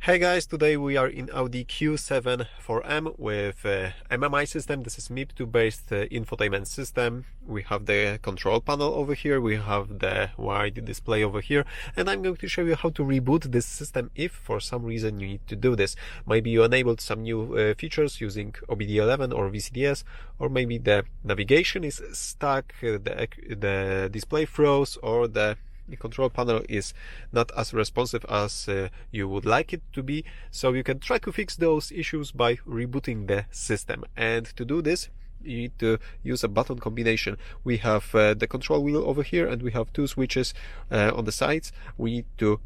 Hey guys, today we are in Audi Q7 4M with MMI system. This is MIB2 based infotainment system. We have the control panel over here, we have the wide display over here, and I'm going to show you how to reboot this system if for some reason you need to do this. Maybe you enabled some new features using OBD11 or VCDS, or maybe the navigation is stuck, the display froze, or the control panel is not as responsive as you would like it to be. So you can try to fix those issues by rebooting the system, and to do this you need to use a button combination. We have the control wheel over here, and we have two switches on the sides. We need to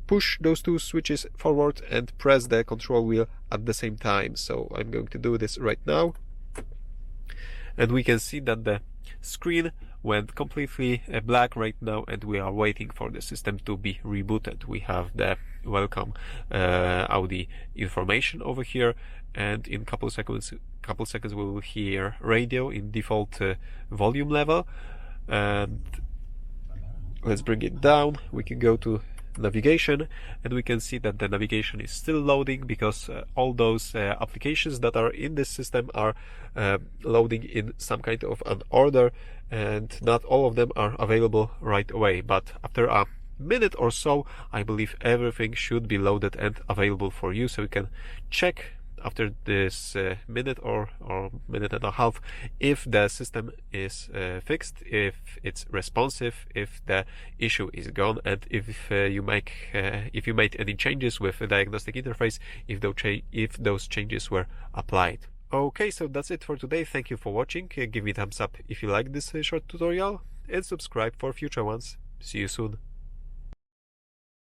push those two switches forward and press the control wheel at the same time. So I'm going to do this right now, and we can see that the screen went completely black right now, and we are waiting for the system to be rebooted. We have the welcome Audi information over here, and in couple seconds we will hear radio in default volume level. And let's bring it down. We can go to navigation, and we can see that the navigation is still loading because all those applications that are in this system are loading in some kind of an order, and not all of them are available right away. But after a minute or so, I believe everything should be loaded and available for you, so you can check after this minute or minute and a half if the system is fixed, if it's responsive, if the issue is gone, and if you made any changes with the diagnostic interface, if those changes were applied. Okay, so that's it for today. Thank you for watching. Give me a thumbs up if you like this short tutorial, and subscribe for future ones. See you soon.